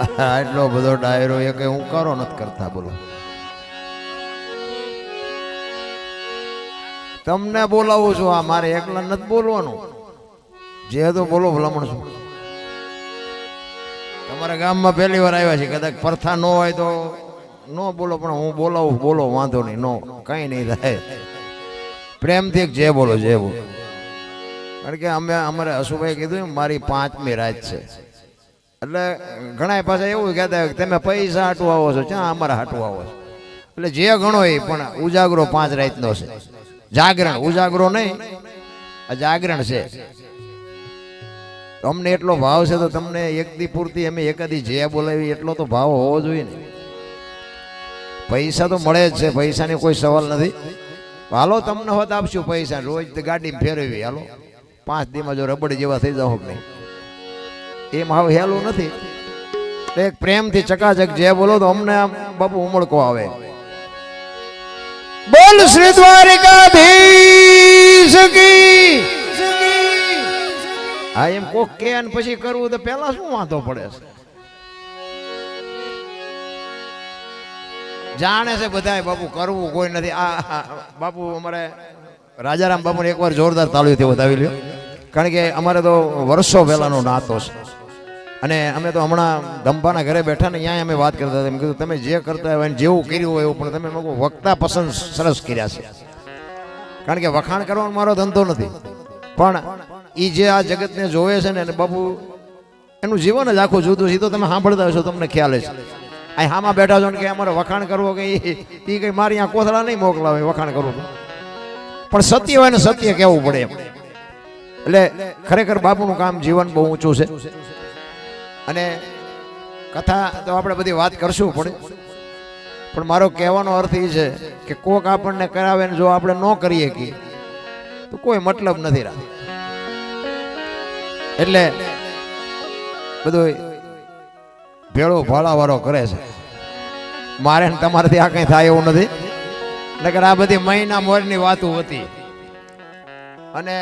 આટલો બધો ડાયરો એ કઈ હું કરો નથી કરતા. બોલો તમને બોલાવું છું, આ મારે એકલા નથી બોલવાનું. જે તો બોલો ભલામણ છું. તમારા ગામમાં પહેલી વાર આવ્યા છે, કદાચ પરથા ન હોય તો ન બોલો, પણ હું બોલાવું. બોલો, વાંધો નહીં, નો કઈ નહીં થાય. પ્રેમથી જે બોલો, જે બોલો. કારણ કે અમારે હસુભાઈ કીધું મારી 5મી રાત છે, એટલે ઘણા પાછા એવું કહેતા તમે પૈસા હાટું આવો છો, ક્યાં અમારા હાટું આવો છો. એટલે જે ગણો એ પણ ઉજાગરો 5 રાતનો છે. જાગરણ, ઉજાગરો નહીં, જાગરણ છે. અમને એટલો ભાવ છે તો તમને એક દી પૂરતી અમે એકાદી જે બોલાવી એટલો તો ભાવ હોવો જોઈએ ને. પૈસા તો મળે જ છે, પૈસાની કોઈ સવાલ નથી. હાલો તમને હોત આપશું પૈસા, રોજ ગાડીમાં ફેરવી. હાલો 5 દીમાં જો રબડ જેવા થઈ જાવ નહીં, એમ હાવ હેલું નથી. એક પ્રેમથી ચકાચક જે બોલો તો અમને આમ બાપુ ઉમળકો આવે. બોલ શ્રી દ્વારિકાધીશ કી. હા, એમ કોક કે અને પછી કરવું તો પેલા શું વાંધો પડે છે? જાણે છે બધાય બાપુ, કરવું કોઈ નથી. આ બાપુ અમારે રાજારામ બાપુ એકવાર જોરદાર તાળીઓથી વધાવી લ્યો, કારણ કે અમારે તો વર્ષો પહેલાનો નાતો છે. અને અમે તો હમણાં ધંભાના ઘરે બેઠા ને ત્યાં અમે વાત કરતા હતા. એમ કીધું તમે જે કરતા હોય જેવું કર્યું હોય એવું, પણ તમે વક્તા પસંદ સરસ કર્યા છે. કારણ કે વખાણ કરવાનો મારો ધંધો નથી, પણ એ જે આ જગતને જોવે છે ને બાપુ, એનું જીવન જ આખું જુદું છે. તો તમે સાંભળતા હશો, તમને ખ્યાલ છે. અહીં હામાં બેઠા છો ને કે અમારે વખાણ કરવો, કે એ કઈ મારી આ કોથળા નહીં મોકલાવે વખાણ કરવું, પણ સત્ય હોય ને સત્ય કહેવું પડે એમ. એટલે ખરેખર બાપુનું કામ જીવન બહુ ઊંચું છે. અને કથા તો આપણે બધી વાત કરશું પડે, પણ મારો કહેવાનો અર્થ એ છે કે કોક આપણને કરાવે ને જો આપણે ન કરીએ કે તો કોઈ મતલબ નથી રાખે. એટલે બધું ભેળો ભાળાવાળો કરે છે. મારે ને તમારાથી આ કંઈ થાય એવું નથી. નકર આ બધી મહિના મોરની વાતો હતી. અને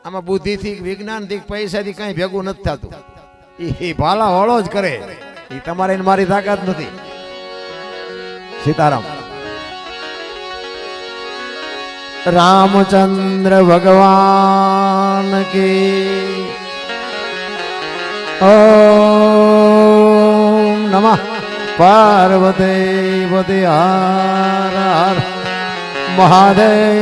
આમાં બુદ્ધિથી, વિજ્ઞાનથી, પૈસાથી કંઈ ભેગું નથી થતું. એ ભાલા વાળો જ કરે. એ તમારે મારી તાકાત નથી. સીતારામ. રામચંદ્ર ભગવાન કી ઓમ નમઃ પાર્વતી પતિ હર હર મહાદેવ.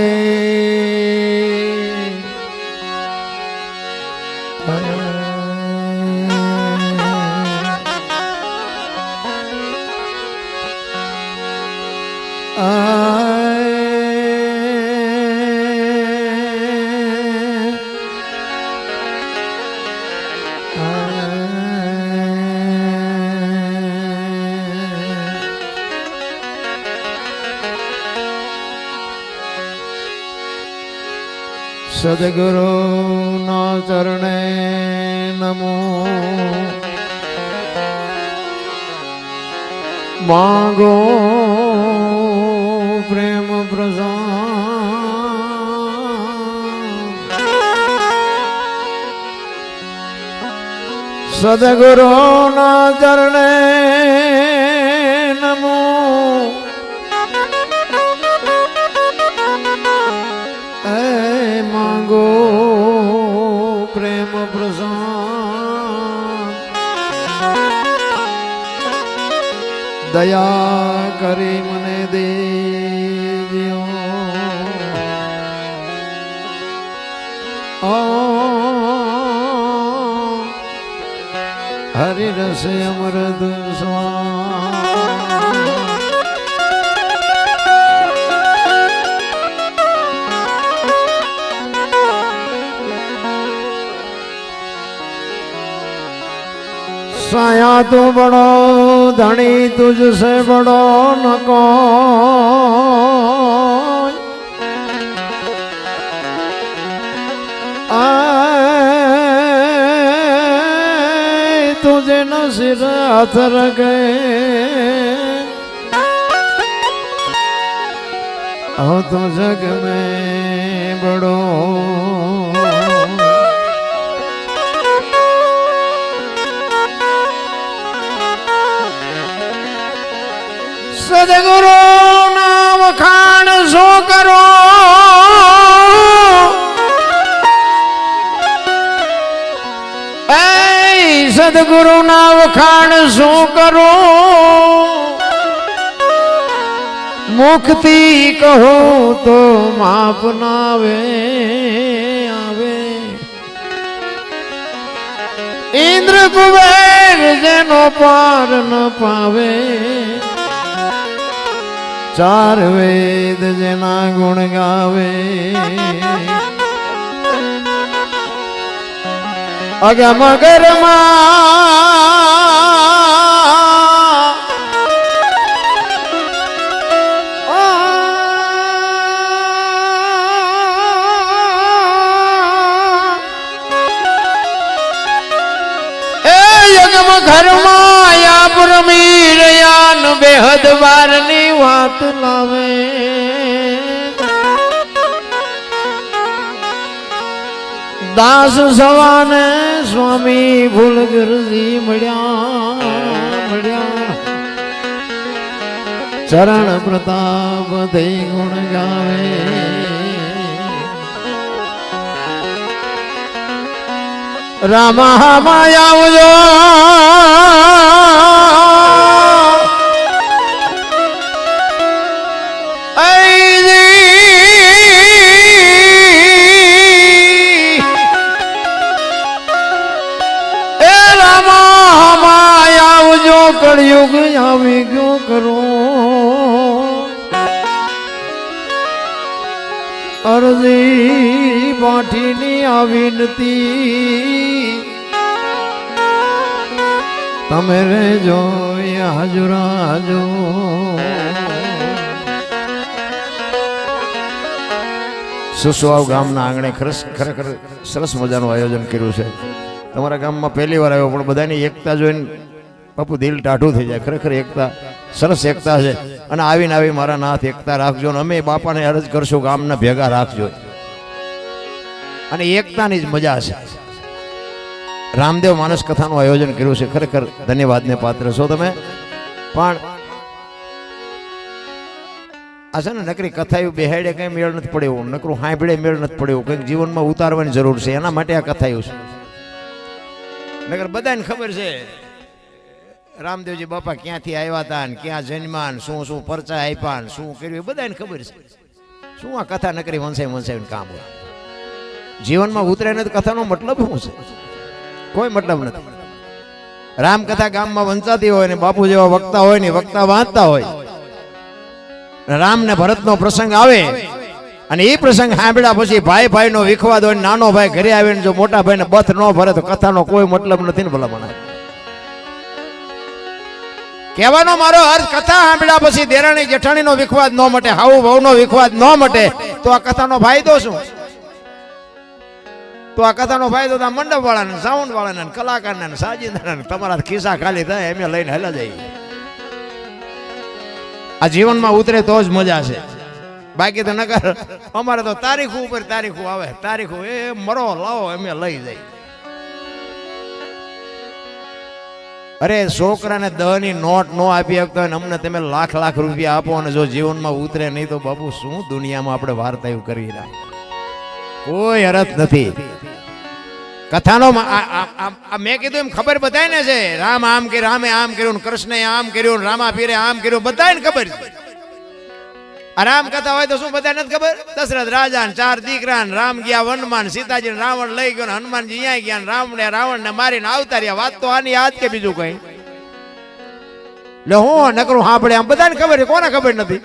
સદગુરુ ના ચરણે નમો. માંગો પ્રેમ પ્રસાદ. સદગુરુ ના ચરણે નમો. માંગો પ્રેમ પ્રસાદ. દયા કરી મને દેજો. હરિ રસ અમૃત સ્વાદ. साया तू बड़ो धनी तुझसे बड़ो न कोई. तुझे न सिर हाथ रखे हो तो जग में बड़ो. સદગુરુ ના વખાણ શું કરો સદગુરુ ના વખાણ શું કરો મુક્તિ કહું તો માપ નાવે આવે ઇન્દ્ર કુબેર જેનો પાર ન પાવે ચાર વેદ જેના ગુણ ગાવે અગમ ગરમાં ઘરમાં યા પરમીર યાન બેહદ વારની વાત લાવે દાસ સવાને સ્વામી ભૂલગરજી મળ્યા ચરણ પ્રતાપ દઈ ગુણ ગાવે રામા માયા આવજો કળયુગ આવી ગયો કરો અરજી બાઠીની આવી નથી તમે રેજો હાજરાજો સુસવાવ ગામના આંગણે ખરેખર સરસ મજાનું આયોજન કર્યું છે તમારા ગામમાં પહેલી વાર આવ્યો પણ બધાની એકતા જોઈને બાપુ દિલ ટાઢું થઈ જાય ખરેખર એકતા સરસ એકતા છે અને આવીને આવી મારા નાથ એકતા રાખજો ને અમે બાપાને અરજ કરશું ગામને ભેગા રાખજો અને એકતાની જ મજા છે રામદેવ માનસ કથાનું આયોજન કર્યું છે ખરેખર ધન્યવાદને પાત્ર છો તમે પણ આ છે ને નકરી કથાયું બેહાડે કઈ મેળ નથી પડ્યો નકરું હાંભળે મેળ નથી પડ્યો કંઈક જીવનમાં ઉતારવાની જરૂર છે એના માટે આ કથાયું છે નકર બધાને ખબર છે રામદેવજી બાપા ક્યાંથી આવ્યા હતા ને ક્યાં જન્માન શું શું પરચા આપ્યા ને શું કર્યું બધાને ખબર છે શું આ કથા નકરી વંશાઈ કામ હોય જીવનમાં ઉતરે નથી કથાનો મતલબ શું છે કોઈ મતલબ નથી રામકથા ગામમાં વંચાતી હોય ને બાપુ જેવા વક્તા હોય ને વક્તા વાંચતા હોય રામ ને ભરતનો પ્રસંગ આવે અને એ પ્રસંગ સાંભળ્યા પછી ભાઈ ભાઈ નો વિખવાદ હોય નાનો ભાઈ ઘરે આવીને જો મોટા ભાઈ ને બથ ન ભરે તો કથાનો કોઈ મતલબ નથી ને ભલામણ કહેવાનો મારો અર્થ કથા સાંભળ્યા પછી દેરાણી જેઠાણીનો વિખવાદ ન મટે હાઉ વહુનો વિખવાદ ન મટે તો આ કથાનો ફાયદો શું તો આ કથાનો ફાયદો તો મંડપ વાળાને સાઉન્ડ વાળાને કલાકારને સાજીદારને તમારા ખિસ્સા ખાલી થાય એમ લઈને હેલા જાય આ જીવનમાં ઉતરે તો જ મજા છે બાકી તો નકર અમારે તો તારીખો ઉપર તારીખો આવે તારીખો એ મરો લાવો એમ લઈ જાય અરે છોકરાને 10 ની નોટ નો આપી શકતો હોય અમને તમે લાખ લાખ રૂપિયા આપો અને જો જીવનમાં ઉતરે નહીં તો બાપુ શું દુનિયામાં આપણે વાર્તાઓ કરી રહ્યા કોઈ અર્થ નથી કથાનો મેં કીધું એમ ખબર બધાય ને છે રામ આમ કે રામે આમ કર્યું કૃષ્ણે આમ કર્યું રામા પીરે આમ કર્યું બધાને ખબર છે રામ કથા હોય તો શું બધા નથી ખબર દશરથ રાજા ને 4 દીકરા ને રામ ગયા વનમાં સીતાજી ને રાવણ લઈ ગયો હનુમાનજી અહીંયા ગયા રામ ને રાવણ ને મારીને આવતા રહ્યા વાત તો આની યાદ કે બીજું કઈ એટલે હું નકરું સાંભળે આમ બધાને ખબર છે કોને ખબર નથી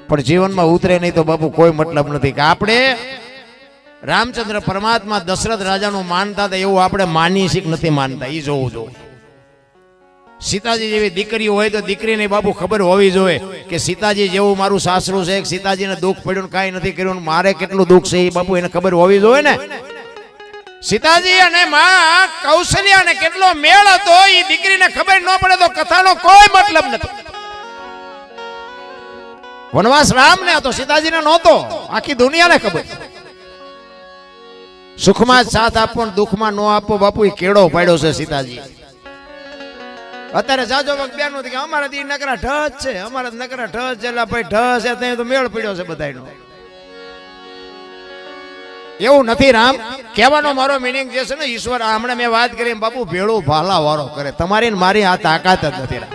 પણ જીવનમાં ઉતરે નહીં તો બાપુ કોઈ મતલબ નથી કે આપણે રામચંદ્ર પરમાત્મા દશરથ રાજાનું માનતા હતા એવું આપણે માની શીખ નથી માનતા એ જોવું જોઈએ સીતાજી જેવી દીકરી હોય તો દીકરીને બાપુ ખબર હોવી જોઈએ કે સીતાજી જેવું મારું સાસરું છે સીતાજીને દુઃખ પડ્યું કાંઈ નથી કર્યું મારે કેટલું દુઃખ છે એ બાપુ એને ખબર હોવી જોઈએ ને સીતાજી અને માં કૌશલ્યાને કેટલો મેળ હતો એ દીકરીને ખબર ન પડે તો કથાનો કોઈ મતલબ નથી વનવાસ રામને હતો સીતાજીને નહોતો આખી દુનિયાને ખબર સુખમાં સાથ આપવો દુઃખમાં ન આપવો બાપુ એ કેળો પાડ્યો છે સીતાજી અત્યારે જાજો વખત બેનું કે અમારા દી નકરા ઢસ છે, અમારા નકરા ઢસ છે, એટલે ભાઈ ઢસ છે ત્યાં તો મેળ પડ્યો છે બધાયનો. એવું નથી રામ. કહેવાનો મારો મિનિંગ જે છે ને, ઈશ્વર હમણાં મેં વાત કરી બાપુ ભેળું ભાલા વાળો કરે. તમારી ને મારી આ તાકાત જ નથી રામ.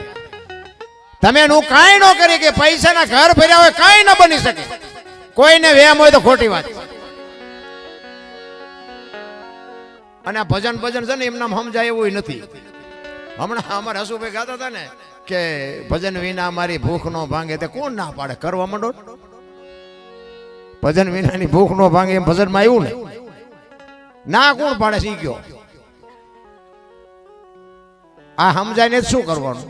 તમે નું કાંઈ ન કરી કે પૈસાના ઘર ભર્યા હોય કાંઈ ન બની શકે. કોઈને વેમ હોય તો ખોટી વાત. અને આ ભજન ભજન છે ને એમના સમજાય એવું નથી. હમણાં અમારે હસુભાઈ ગાતા હતા ને કે ભજન વિના મારી ભૂખ નો ભાંગે, તે કોણ ના પાડે? કરવા માંડો. ભજન વિનાની ભૂખ નો ભાંગે એમ ભજનમાં આવ્યું ને, ના કોણ પાડે? શીખ્યો આ સમજાય ને શું કરવાનું?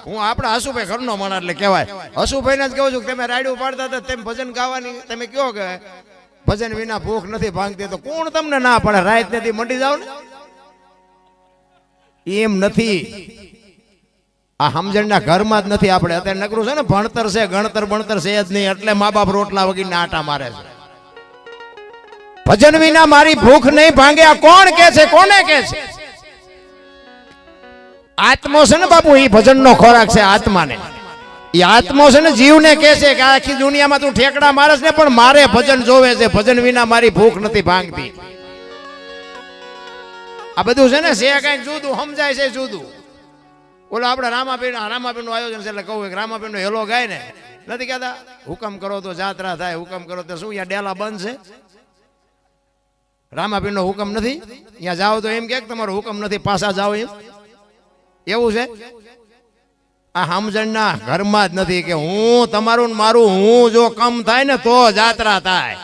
હું આપણા હસુભાઈ ઘરનો માણસ એટલે કહેવાય. હસુભાઈ ને જ કહું છું કે તમે રાયડું પાડતા હતા તેમ ભજન ગાવાની તમે કહો કે ભજન વિના ભૂખ નથી ભાંગતી, તો કોણ તમને ના પાડે? રાત નથી મંડી જાવ ને. એમ નથી. આ સમજણના ઘરમાં જ નથી. આપણે અત્યારે નકરું છે ને ભણતર છે, ગણતર ભણતર છે જ નહીં, એટલે મા બાપ રોટલા વગીને આટા મારે છે. ભજન વિના મારી ભૂખ નહીં ભાંગે આ કોણ કે છે? કોને કે છે? આત્મો છે ને બાપુ, એ ભજન નો ખોરાક છે આત્માને. એ આત્મો છે ને જીવને કે છે કે આખી દુનિયામાં તું ઠેકડા મારસ ને પણ મારે ભજન જોવે છે. ભજન વિના મારી ભૂખ નથી ભાંગતી. આ બધું છે ને છે કઈક જુદું સમજાય છે જુદું. ઓલો આપણે રામાપીર નું આયોજન છે એટલે કહું કે રામાપીર નો હેલો ગાય ને નથી કહેતા હુકમ કરો તો જાત્રા થાય, હુકમ કરો તો શું અહીંયા ડેલા બંધ છે? રામાપીર નો હુકમ નથી? અહીંયા જાઓ તો એમ કે તમારો હુકમ નથી પાછા જાઓ એમ? એવું છે. આ સમજણના ઘરમાં જ નથી કે હું તમારું મારું હું જો કમ થાય ને તો જાત્રા થાય.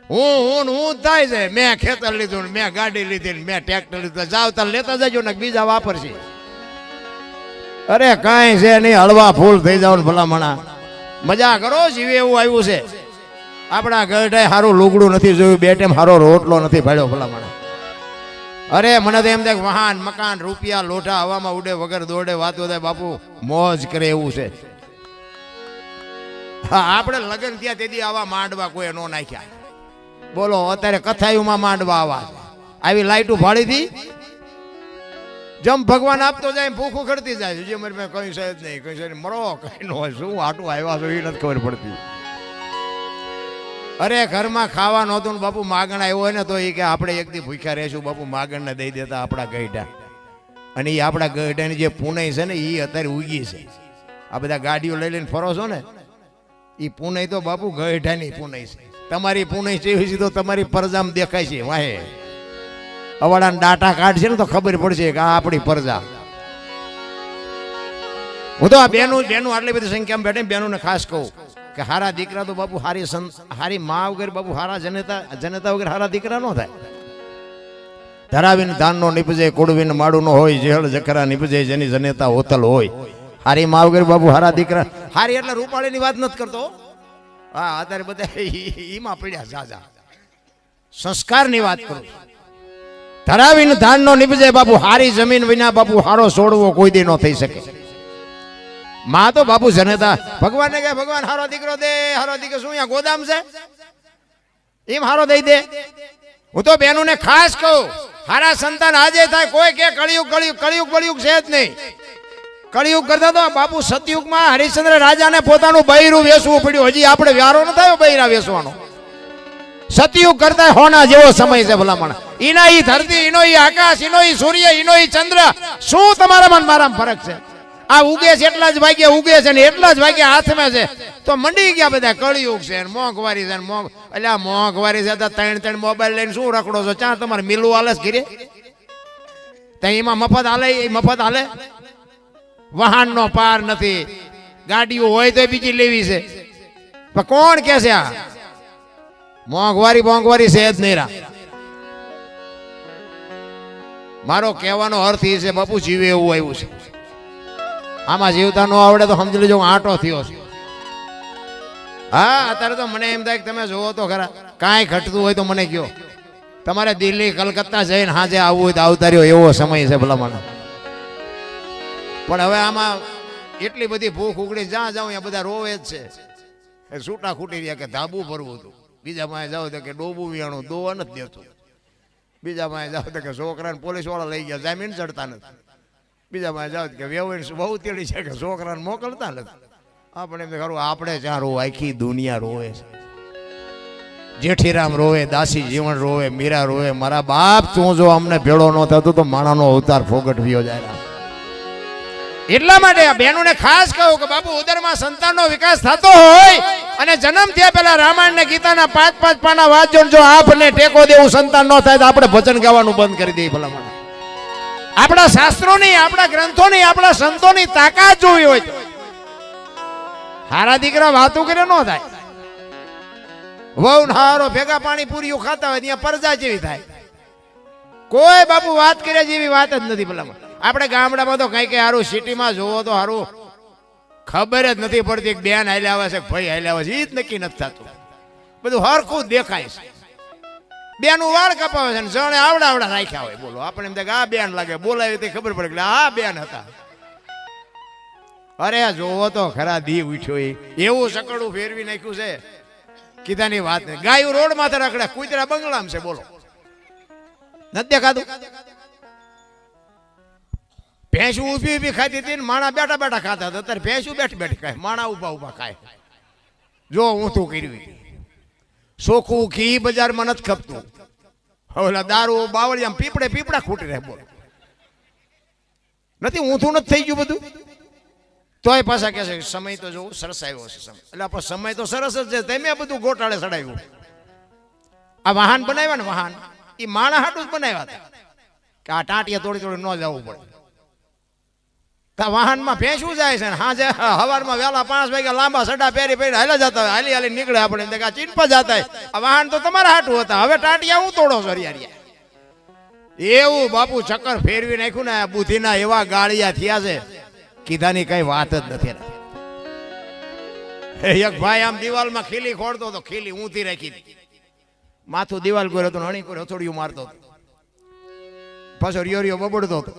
હું જ થાય છે. મેં ખેતર લીધું ને મેં ગાડી લીધી ને મેં ટ્રેક્ટર લીધું, જાવ તાર લેતા જજો ને બીજા વાપરશે. અરે કાંઈ છે નહીં, હળવા ફૂલ થઈ જાવ ને ભલામણા મજા કરો. જીવે એવું આવ્યું છે. આપણા ગઢે સારું લુગડું નથી જોયું, બે ટાઈમ સારો રોટલો નથી ભાડ્યો ભલામણા. અરે મને તો એમ થાય વાહન મકાન રૂપિયા લોઢા હવામાં ઉડે વગર દોડે વાતો થાય બાપુ મોજ કરે એવું છે. હા આપણે લગ્ન થયા તેથી આવા માંડવા કોઈ નો નાખ્યા. બોલો અત્યારે કથાયુમાં માંડવા આવા આવી લાઈટું ભાડી હતી. જમ ભગવાન આપતો જાય ભૂખું ખડતી જાય. જે મારી મેં કઈ છે જ નહીં, કઈ છે મરો કઈ ન હોય. શું આટું આવ્યા છો એ નથી ખબર પડતી. અરે ઘરમાં ખાવા નહોતું ને બાપુ માગણ આવ્યો હોય ને તો એ કે આપણે એક દી ભૂખ્યા રહેશું બાપુ, માગણને દઈ દેતા આપણા ગઈઢા. અને એ આપણા ગઈઢાની જે પુનઈ છે ને એ અત્યારે ઉગી છે. આ બધા ગાડીઓ લઈ લઈને ફરો છો ને એ પુનઈ તો બાપુ ગઈઢાની પુનઈ છે. તમારી પુનઈ જેવી છે તો તમારી પરજામ દેખાય છે. વાહે અવાડાના ડાટા કાર્ડ છે ને તો ખબર પડશે કે આ આપણી પરજા. હું તો આ બેનું આટલી બધી સંખ્યામાં બેઠી બેનોને ખાસ કહું કે હારા દીકરા તો બાપુ હારી મા વગર બાપુ હારા જનતા વગર હારા દીકરા નો થાય. ધરાવીને ધાન નો નીપજે, કુડવીને માડું નો હોય, જેહળ જખરા નીપજે જેની જનેતા હોતલ હોય. હારી મા વગર બાપુ હારા દીકરા. હારી એટલે રૂપાળી ની વાત નથી કરતો. હા અત્યારે બધા ઈમાં પડ્યા જાજા. સંસ્કાર ની વાત કરું. ધરાવીને ધાન નો નીપજે બાપુ, હારી જમીન વિના બાપુ હારો છોડવો કોઈ દી નો થઈ શકે. માં તો બાપુ જનેતા. ભગવાન ને કહે ભગવાન હારો દીકરો દે, હારો દીકરો. શું અહીંયા ગોદામ છે એમ હારો દઈ દે? હું તો બેનું ને ખાસ કહું હારા સંતાન આજે થાય. કોઈ કે કળિયુગ બળિયુગ છે જ નહીં. કળિયુગ કરતા તો બાપુ સતયુગમાં હરિશ્ચંદ્ર રાજાને પોતાનું બૈરું વેચવું પડ્યું. હજી આપણે વ્યારો ન થયો બૈરા વેચવાનો. સતયુગ કરતા હોના જેવો સમય છે ભલામણ. ઈના ઈ ધરતી, ઈનો ઈ આકાશ, ઈનો ઈ સૂર્ય, ઈનો ઈ ચંદ્ર. શું તમારામાં મારામાં ફરક છે? આ ઉગે છે એટલા જ ભાગ્ય ઉગે છે ને એટલા જ ભાગ્ય હાથમાં છે. તો મંડી ગયા બધા કળિયુગ છે ને મોંઘવારી છે ને એટલે આ મોંઘવારી છે. ત્રણ મોબાઈલ લઈને શું રખડો છો? ચા તમારે મિલું હાલે છે ઘીરે? ત્યાં એમાં મફત હાલે? એ મફત હાલે? વાહન નો પાર નથી. ગાડીઓ હોય તો બીજી લેવી છે. પણ કોણ કે છે આ મોંઘવારી છે જ નહીં રા. મારો કહેવાનો અર્થ એ છે બાપુ જીવે એવું આવ્યું છે. આમાં જીવતા ન આવડે તો સમજી લેજો આંટો થયો છે. હા અત્યારે તો મને એમ થાય કે તમે જોવો તો ખરા, કાંઈ ઘટતું હોય તો મને કહો. તમારે દિલ્હી કલકત્તા જઈને હાજે આવવું હોય તો આવતા રહ્યો એવો સમય છે ભલામણ. પણ હવે આમાં એટલી બધી ભૂખ ઉગડી, જ્યાં જાઉં ત્યાં બધા રોવે જ છે. છૂટા ખૂટી રહ્યા કે ધાબુ ભરવું હતું. બીજા પાસે જાવ તો કે ડોબું વિયાણું દોવા નથી દેતું. બીજા પાસે જાવ તો કે છોકરાને પોલીસ વાળા લઈ ગયા, જામીન ચડતા નથી. બીજા પાસે જાવ કે વ્યવહાર બહુ તેડી છે કે છોકરાને મોકલતા નથી. આપણે એમ ખરું આપણે ત્યાં રોવ, આખી દુનિયા રોવે છે. જેઠીરામ રોવે, દાસી જીવન રોવે, મીરા રોવે. મારા બાપ તું જો અમને ભેળો ન થતો તો માણાનો અવતાર ફોગટવ્યો જાય. એટલા માટે આ બહેનોને ખાસ કહું કે બાપુ ઉદરમાં સંતાનનો વિકાસ થતો હોય અને જન્મ થયા પહેલા રામાયણ ને ગીતાના 5-5 પાના વાંચજો. જો આપને ટેકો દેવું સંતાન ન થાય તો આપણે ભજન ગાવાનું બંધ કરી દઈએ. ભલા આપણા શાસ્ત્રોની, આપણા ગ્રંથોની, આપણા સંતોની તાકાત જોવી હોય તો હારા દીકરા વાતો કરે ન થાય. વહુ હારો ભેગા પાણી પૂરીઓ ખાતા હોય ત્યાં પરજા જેવી થાય. કોઈ બાપુ વાત કરે જેવી વાત જ નથી. ભલામાં આપણે ગામડામાં તો કઈ કઈ હારું, સિટીમાં જોવો તો હારું ખબર જ નથી પડતી કે બેન હાલ્યા આવે છે, ભાઈ હાલ્યા આવે છે, એ જ નક્કી નથી થતું. બધું હરખું દેખાય છે. બેનું વાળ કપાવે છે ને જણે આવડા આવડા રાખ્યા હોય. બોલો આપણે એમ થાય કે આ બેન લાગે, બોલાવી તો ખબર પડે કે આ બેન હતા. અરે જોવો તો ખરા દી ઉઠ્યો એવું સકડું ફેરવી નાખ્યું છે કીધાની વાત નહીં. ગાયું રોડ માથે રખડે, કૂતરા બંગલામાં છે. બોલો નથી દેખાતું? ભેંસું ઊભી ઊભી ખાતી હતી ને માણા બેઠા બેઠા ખાતા હતા. અત્યારે ભેંસું બેઠી બેઠી ખાય, માણા ઊભા ઊભા ખાય. જો ઊંધું કર્યું. ચોખ્ખું ઘી બજારમાં નથી ખપતું. ઓલા દારૂ બાવળિયામાં પીપળે પીપળા ખૂટી રહે. બોલો નથી ઊંધું નથી થઈ ગયું બધું? તોય પાછા કહે છે સમય તો જોવું સરસ આવ્યો છે. સમય એટલે આપણે સમય તો સરસ જ છે, તમે બધું ગોટાળે ચડાવ્યું. આ વાહન બનાવ્યા ને, વાહન એ માણા હાટું જ બનાવ્યા હતા કે આ ટાંટિયા તોડી તોડી ન જવું પડે. વાહનમાં ભેંસું જાય છે ને હાજે હવારમાં વહેલા 5 વાગ્યા લાંબા સડા પહેરી પહેરી હાલા જતા હોય, હાલી હાલી નીકળે. આપણે ચીનપા જતા હોય. આ વાહન તો તમારા હાટું હતા, હવે ટાંટિયા હું તોડો છો રિયા. એવું બાપુ ચક્કર ફેરવી નાખ્યું ને. બુદ્ધિના એવા ગાળિયા થયા છે કીધાની કઈ વાત જ નથી. એક ભાઈ આમ દિવાલમાં ખીલી ખોડતો તો ખીલી ઊંધી રાખી હતી. માથું દિવાલ કર્યો તો હણી કોઈ હથોડિયું મારતો હતો. પાછો રિયો રિયો બબડતો હતો.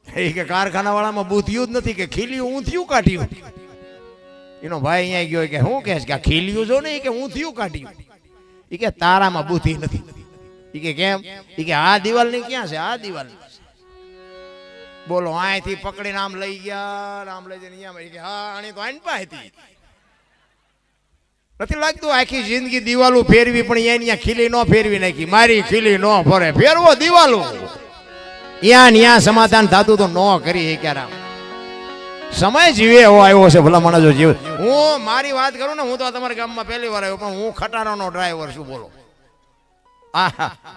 એ કે કારખાના વાળામાં બુદ્ધિયું જ નથી કે ખીલીયું ઊંધિયું કાઢ્યું. એનો ભાઈ અહીંયા ગયો કે શું કહે કે આ ખીલીયું જો ને કે ઊંધિયું કાઢ્યું. એ કે તારામાં બુદ્ધિ નથી. એ કે કેમ? એ કે આ દિવાલ ની ક્યાં છે? આ દિવાલ. બોલો અહીંથી પકડીને આમ લઈ ગયા, આમ લઈ જઈને અહીંયા કે હા આની તો આનપા હતી. નથી લાગતું આખી જિંદગી દિવાલો ફેરવી પણ અહીંયા ખીલી ન ફેરવી નાખી. મારી ખીલી ન ફરે, ફેરવો દિવાલો. ત્યાં સમાધાન થતું તો ન કરી. ક્યારે સમય જીવે એવો આવ્યો છે. ભલા માણસો જીવે. હું મારી વાત કરું ને, હું તો તમારા ગામમાં પહેલી વાર આવ્યો, પણ હું ખટારાનો ડ્રાઈવર છું. બોલો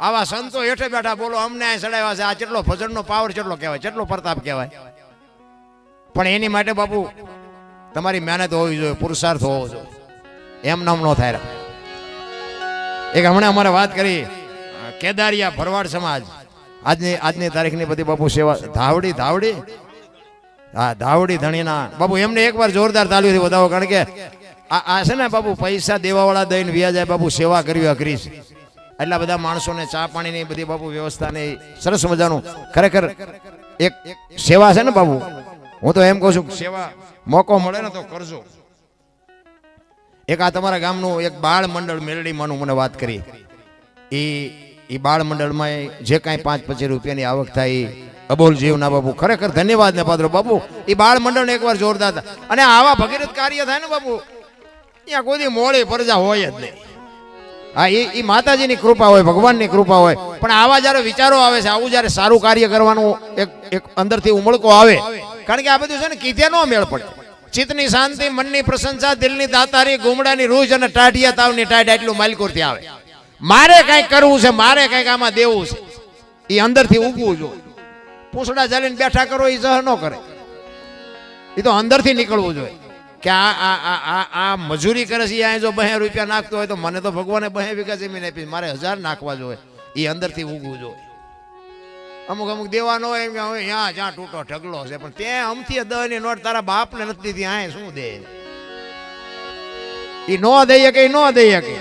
આવા સંતો હેઠે બેઠા બોલો અમને આ ચડાવ્યા છે. આ કેટલો ભજનનો પાવર કેટલો કહેવાય, કેટલો પ્રતાપ કહેવાય. પણ એની માટે બાપુ તમારી મહેનત હોવી જોઈએ, પુરુષાર્થ હોવો જોઈએ. એમ નામ ન થાય. એક હમણાં અમારે વાત કરી કેદારિયા ભરવાડ સમાજ, આજની તારીખની બધી બાપુ સેવા ધાવડી હા ધાવડી ધણીના બાપુ એમને એકવાર જોરદાર તાળીઓથી વધાવો. કારણ કે આ છે ને બાપુ પૈસા દેવાવાળા દઈને વ્યા જાય બાપુ, સેવા કરવી અઘરી છે. એટલા બધા માણસોને ચા પાણીની બધી બાપુ વ્યવસ્થાને સરસ મજાનું ખરેખર એક સેવા છે ને બાપુ. હું તો એમ કહું છું સેવા મોકો મળે ને તો કરજો. એક આ તમારા ગામનું એક બાળ મંડળ મેલડીમાંનું મને વાત કરી. એ બાળ મંડળમાં જે કાંઈ 5-25 રૂપિયાની આવક થાય અબોલ જીવના બાપુ ખરેખર ધન્યવાદ ને પાત્ર બાપુ. એ બાળ મંડળ એકવાર જોરદાર હતા. અને આવા ભગીરથ કાર્ય થાય ને બાપુ, ત્યાં કોઈ મોડી પ્રજા હોય જ નહીં. હા એ માતાજીની કૃપા હોય, ભગવાનની કૃપા હોય. પણ આવા જયારે વિચારો આવે છે, આવું જયારે સારું કાર્ય કરવાનું એક અંદરથી ઉમળકો આવે. કારણ કે આ બધું છે ને કીધે નો મેળ પડે. ચિત્તની શાંતિ, મનની પ્રશંસા, દિલની દાતારી, ગુમડાની રૂજ અને ટાઢિયા તાવની ટાઢ એટલું માલકોરથી આવે. મારે કઈક કરવું છે, મારે કઈક આમાં દેવું છે, એ અંદરથી ઉભવું જોઈએ. પૂછડા ચાલીને બેઠા કરો એ સહ ન કરે. એ તો અંદરથી નીકળવું જોઈએ કે આ મજૂરી કરે છે. અહીંયા જો 2 રૂપિયા નાખતો હોય તો મને તો ભગવાને 2 વીઘા જમીન આપી, મારે 1000 નાખવા જોઈએ. એ અંદરથી ઉગવું જોઈએ. અમુક દેવાનો હોય એમ કે અહીંયા જ્યાં તૂટો ઢગલો છે, પણ તે અમથી 10 ની નોટ તારા બાપને નથી દીધી, આ શું દે? એ ન દઈએ કે ન દઈએ કે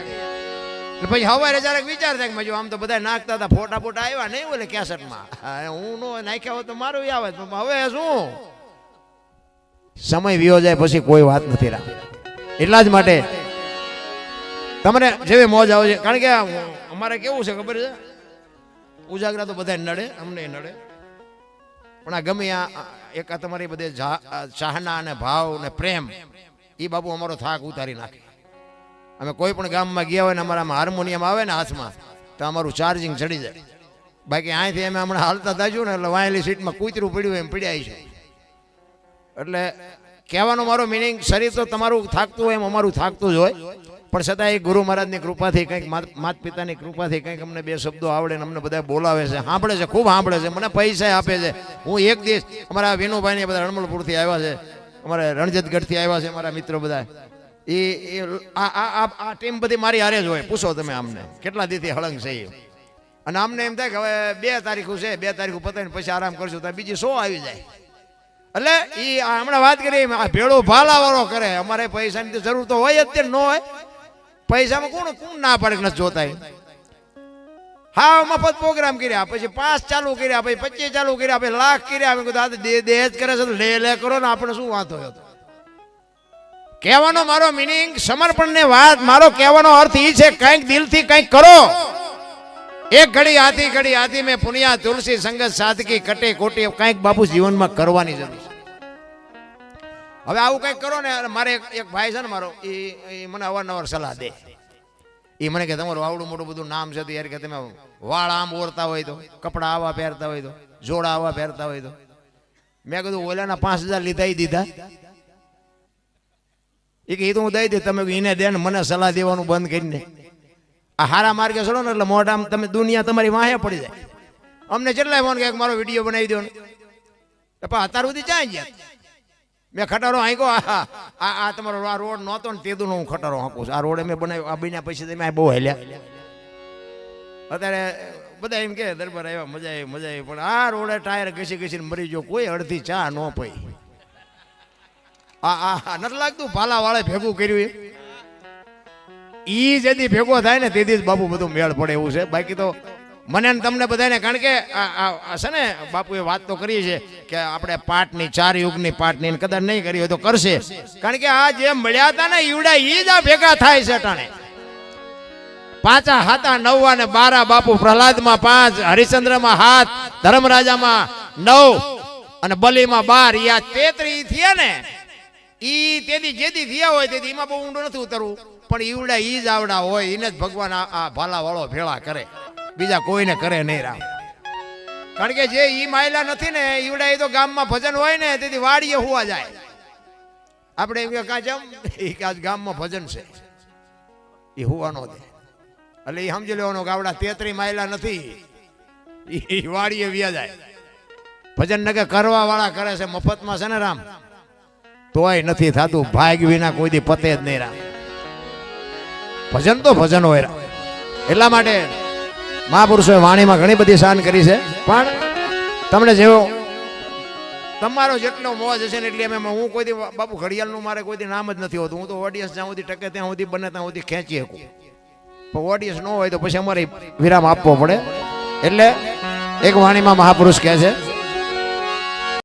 પછી હવારે જરાક વિચાર થાય કે આમ તો બધા નાખતા હતા, ફોટા આવ્યા નહીં બોલે કેસેટમાં. હું નો નાખ્યા હોય તો મારું આવે. હવે શું સમય વિયો જાય પછી કોઈ વાત નથી રાખ. એટલા જ માટે તમને જેવી મોજ આવે છે. કારણ કે અમારે કેવું છે ખબર છે, ઉજાગરા તો બધા નડે, અમને નડે. પણ આ ગમે એક આ તમારી બધે ચાહના અને ભાવ ને પ્રેમ એ બાપુ અમારો થાક ઉતારી નાખે. અમે કોઈ પણ ગામમાં ગયા હોય ને અમારામાં હાર્મોનિયમ આવે ને હાથમાં તો અમારું ચાર્જિંગ ચડી જાય. બાકી અહીંથી અમે હમણાં હાલતા દાજુ ને એટલે વાયેલી સીટમાં કૂતરું પડ્યું એમ પીડ્યા છે. એટલે કહેવાનો મારો મિનિંગ શરીર તો તમારું થાકતું હોય એમ અમારું થાકતું જ હોય, પણ છતાં એ ગુરુ મહારાજની કૃપાથી કંઈક માતા પિતાની કૃપાથી કંઈક અમને બે શબ્દો આવડે ને અમને બધા બોલાવે છે, સાંભળે છે, ખૂબ સાંભળે છે, મને પૈસા આપે છે. હું એક દિવસ અમારા વિનુભાઈ બધા રણમલપુરથી આવ્યા છે, અમારે રણજતગઢથી આવ્યા છે મારા મિત્રો બધા. એ આ ટીમ બધી મારી હારે જ હોય. પૂછો તમે આમને કેટલા દીથી હળંગ છે એ. અને અમને એમ થાય કે હવે 2 તારીખું છે, 2 તારીખું પતાવીને પછી આરામ કરશું તો બીજી 100 આવી જાય. એટલે એ હમણાં વાત કરી ભેળો ભાલાવાળો કરે. અમારે પૈસાની તો જરૂર તો હોય જ તે, ન હોય પૈસામાં કોણ ના પાડે નથી જોતા. હા મફત પ્રોગ્રામ કર્યા, પછી 5 ચાલુ કર્યા, પછી 25 ચાલુ કર્યા, પછી લાખ કર્યા. અમે કીધું દે જ કરે છે લે કરો ને, આપણે શું વાંધો હતો. કહેવાનો મારો મિનિંગ સમર્પણની વાત, મારો કહેવાનો અર્થ એ છે કંઈક દિલથી કંઈક કરો. એક ઘડી આથી મેં પુનિયા તુલસી સંગત સાધકી કટે કોટી કંઈક બાપુ જીવનમાં કરવાની જરૂર છે. હવે આવું કંઈક કરો ને. મારે એક ભાઈ છે ને મારો, એ મને અવારનવાર સલાહ દે. એ મને કે તમારું આવડું મોટું બધું નામ છે તો યાર કે તમે વાળ આમ ઓરતા હોય તો, કપડા આવા પહેરતા હોય તો, જોડા આવા પહેરતા હોય તો. મેં કીધું ઓલાના 5000 લીધા દીધા. એ કે એ તો હું દઈ દે, તમે એને દે ને મને સલાહ દેવાનું બંધ કરીને આ હારા માર્ગે ચડો ને એટલે મોઢામાં તમે દુનિયા તમારી વાહે પડી જાય. અમને કેટલાય ફોન કે મારો વિડીયો બનાવી દો ને, અત્યાર સુધી ચાઈ ગયા. મેં ખટારો હાંકો, આ તમારો આ રોડ નહોતો ને તેદું હું ખટારો હાંકું છું. આ રોડે મેં બનાવ્યો, આ બન્યા પછી તમે બહુ હેલ્યા. અત્યારે બધા એમ કે દરબાર આવ્યા મજા આવી, પણ આ રોડે ટાયર ઘસી મરી ગયો, કોઈ અડધી ચા ન પઈ. નથી લાગતું ભાલા વાળે ભેગું કર્યું ઈ જેથી ભેગો થાય ને તેથી જ બાપુ બધું મેળ પડે એવું છે. બાકી તો મને તમને બધાને, કારણ કે છે ને બાપુએ વાત તો કરી છે કે આપણે પાઠની 4 યુગની પાઠની કદાચ નહીં કરી હોય તો કરશે. કારણ કે આ જે મળ્યા હતા ને ઈવડા ઈ જ ભેગા થાય છે ટાણે. 5 7 9 ને 12 બાપુ પ્રહલાદમાં 5, હરિશ્ચંદ્રમાં 7, ધર્મરાજામાં 9 અને બલીમાં 12. યા 33 થયા ને. ઈ તેથી જેથી થયા હોય તેથી એમાં બહુ ઊંડો નથી ઉતરવું, પણ ઈવડા ઈ જ આવડા હોય એને જ ભગવાન આ ભાલા વાળો ભેળા કરે, બીજા કોઈને કરે નહીં રામ. કારણ કે જે ઈ માયલા નથી ને ઈવડા, એ તો ગામમાં ભજન હોય ને તેથી વાડીએ હોવા જાય. આપણે એમ કે આજ ગામમાં ભજન છે એ હોવાનો દે, એટલે એ સમજી લેવાનો કે આવડા 33 માયલા નથી, એ વાડીએ વ્યા જાય. ભજન ન કે કરવા વાળા કરે છે મફતમાં છે ને રામ, તોય નથી થતું. ભાગ વિના કોઈ દી પતે જ નહીં રામ. ભજન તો ભજન હોય. એટલા માટે મહાપુરુષોએ વાણીમાં ઘણી બધી શાન કરી છે, પણ તમને જેવો તમારો જેટલો મોજ હશે ને એટલી અમે, હું કોઈ દી બાપુ ઘડિયાળનું મારે કોઈ દી નામ જ નથી હોતું. હું તો ઓડિયન્સ જ્યાં સુધી ટકે ત્યાં સુધી બને ત્યાં સુધી ખેંચી શકું, પણ ઓડિયન્સ ન હોય તો પછી અમારે વિરામ આપવો પડે. એટલે એક વાણીમાં મહાપુરુષ કહે છે,